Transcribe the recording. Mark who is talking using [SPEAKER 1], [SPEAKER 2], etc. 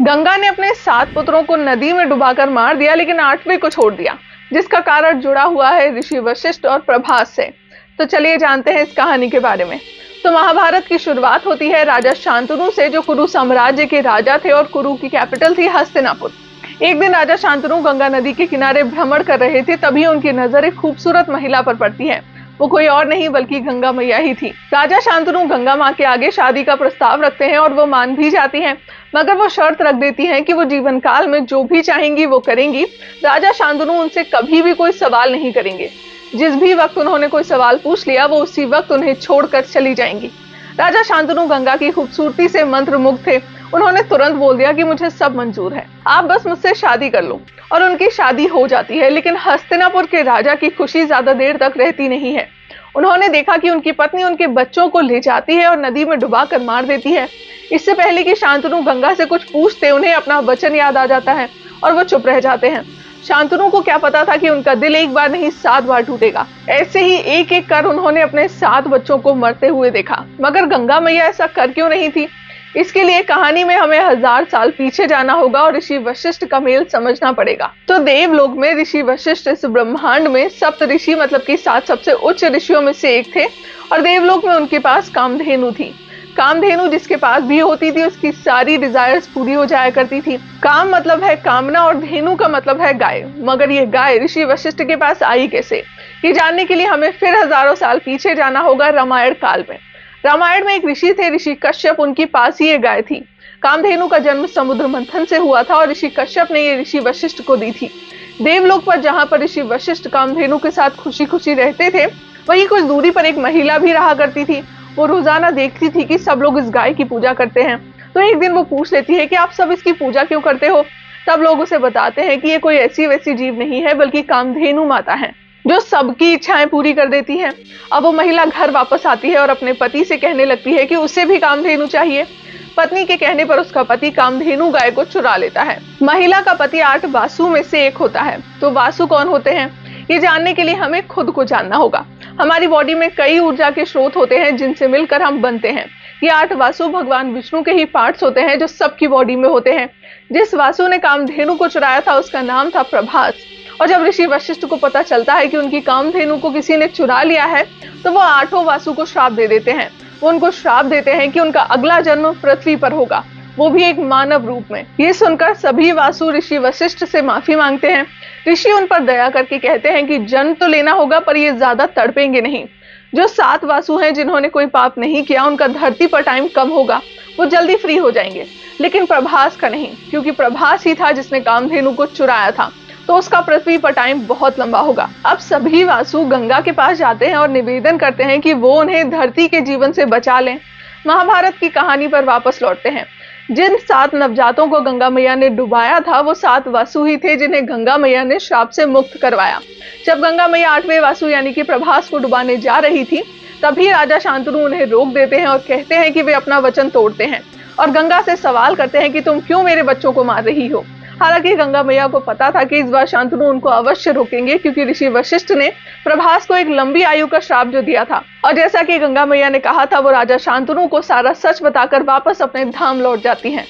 [SPEAKER 1] गंगा ने अपने 7 पुत्रों को नदी में डुबाकर मार दिया, लेकिन 8वें को छोड़ दिया, जिसका कारण जुड़ा हुआ है ऋषि वशिष्ठ और प्रभास से। तो चलिए जानते हैं इस कहानी के बारे में। तो महाभारत की शुरुआत होती है राजा शांतनु से, जो कुरु साम्राज्य के राजा थे और कुरु की कैपिटल थी हस्तिनापुर। एक दिन राजा शांतनु गंगा नदी के किनारे भ्रमण कर रहे थे, तभी उनकी नजर एक खूबसूरत महिला पर पड़ती है। वो कोई और नहीं बल्कि गंगा मैया ही थी। राजा शांतनु गंगा माँ के आगे शादी का प्रस्ताव रखते हैं और वो मान भी जाती हैं, मगर वो शर्त रख देती हैं कि वो जीवन काल में जो भी चाहेंगी वो करेंगी। राजा शांतनु उनसे कभी भी कोई सवाल नहीं करेंगे। जिस भी वक्त उन्होंने कोई सवाल पूछ लिया, वो उसी वक्त उन्हें छोड़कर चली जाएंगी। राजा शांतनु गंगा की खूबसूरती से मंत्रमुग्ध थे। उन्होंने तुरंत बोल दिया कि मुझे सब मंजूर है, आप बस मुझसे शादी कर लो। और उनकी शादी हो जाती है, लेकिन हस्तिनापुर के राजा की खुशी ज्यादा देर तक रहती नहीं है। उन्होंने देखा कि उनकी पत्नी उनके बच्चों को ले जाती है और नदी में डुबाकर मार देती है। इससे पहले कि शांतनु गंगा से कुछ पूछते, उन्हें अपना वचन याद आ जाता है और वो चुप रह जाते हैं। शांतनु को क्या पता था कि उनका दिल एक बार नहीं 7 बार टूटेगा। ऐसे ही एक एक कर उन्होंने अपने 7 बच्चों को मरते हुए देखा, मगर गंगा मैया ऐसा कर क्यों नहीं थी? इसके लिए कहानी में हमें 1000 साल पीछे जाना होगा और ऋषि वशिष्ठ का मेल समझना पड़ेगा। तो देवलोक में ऋषि वशिष्ठ इस ब्रह्मांड में सप्त ऋषि मतलब कि 7 सबसे उच्च ऋषियों में से एक थे, और देवलोक में उनके पास कामधेनु थी। कामधेनु जिसके पास भी होती थी, उसकी सारी डिजायर्स पूरी हो जाया करती थी। काम मतलब है कामना और धेनु का मतलब है गाय। मगर ये गाय ऋषि वशिष्ठ के पास आई कैसे, ये जानने के लिए हमें फिर हजारों साल पीछे जाना होगा रामायण काल में। रामायण में एक ऋषि थे, ऋषि कश्यप, उनकी पास ही ये गाय थी। कामधेनु का जन्म समुद्र मंथन से हुआ था और ऋषि कश्यप ने ये ऋषि वशिष्ठ को दी थी। देवलोक पर जहां पर ऋषि वशिष्ठ कामधेनु के साथ खुशी खुशी रहते थे, वहीं कुछ दूरी पर एक महिला भी रहा करती थी। वो रोजाना देखती थी कि सब लोग इस गाय की पूजा करते हैं। तो एक दिन वो पूछ लेती है कि आप सब इसकी पूजा क्यों करते हो? तब लोग उसे बताते हैं कि ये कोई ऐसी वैसी जीव नहीं है, बल्कि कामधेनु माता है, जो सबकी इच्छाएं पूरी कर देती है। अब वो महिला घर वापस आती है और अपने पति से कहने लगती है कि उसे भी कामधेनु चाहिए। पत्नी के कहने पर उसका पति कामधेनु गाय को चुरा लेता है। महिला का पति 8 वासु में से एक होता है। तो वासु कौन होते हैं, ये जानने के लिए हमें खुद को जानना होगा। हमारी बॉडी में कई ऊर्जा के स्रोत होते हैं, जिनसे मिलकर हम बनते हैं। ये 8 वासु भगवान विष्णु के ही पार्ट्स होते हैं, जो सबकी बॉडी में होते हैं। जिस वासु ने कामधेनु को चुराया था, उसका नाम था प्रभास। और जब ऋषि वशिष्ठ को पता चलता है कि उनकी कामधेनु को किसी ने चुरा लिया है, तो वो 8 वासु को श्राप दे देते हैं। वो उनको श्राप देते हैं कि उनका अगला जन्म पृथ्वी पर होगा, वो भी एक मानव रूप में। ये सुनकर सभी वासु ऋषि वशिष्ठ से माफी मांगते हैं। ऋषि उन पर दया करके कहते हैं कि जन्म तो लेना होगा, पर ये ज्यादा तड़पेंगे नहीं। जो 7 वासु हैं जिन्होंने कोई पाप नहीं किया, उनका धरती पर टाइम कम होगा, वो जल्दी फ्री हो जाएंगे। लेकिन प्रभास का नहीं, क्योंकि प्रभास ही था जिसने कामधेनु को चुराया था, तो उसका पृथ्वी पर टाइम बहुत लंबा होगा। अब सभी वासु गंगा के पास जाते हैं और निवेदन करते हैं कि वो उन्हें धरती के जीवन से बचा लें। महाभारत की कहानी पर वापस लौटते हैं। जिन 7 नवजातों को गंगा मैया ने डुबाया था, वो 7 वासु ही थे जिन्हें गंगा मैया ने श्राप से मुक्त करवाया। जब गंगा मैया 8वें वासु यानी कि प्रभास को डुबाने जा रही थी, तभी राजा शांतनु उन्हें रोक देते हैं और कहते हैं कि वे अपना वचन तोड़ते हैं और गंगा से सवाल करते हैं कि तुम क्यों मेरे बच्चों को मार रही हो। हालांकि गंगा मैया को पता था कि इस बार शांतनु उनको अवश्य रोकेंगे, क्योंकि ऋषि वशिष्ठ ने प्रभास को एक लंबी आयु का श्राप जो दिया था। और जैसा कि गंगा मैया ने कहा था, वो राजा शांतनु को सारा सच बताकर वापस अपने धाम लौट जाती हैं।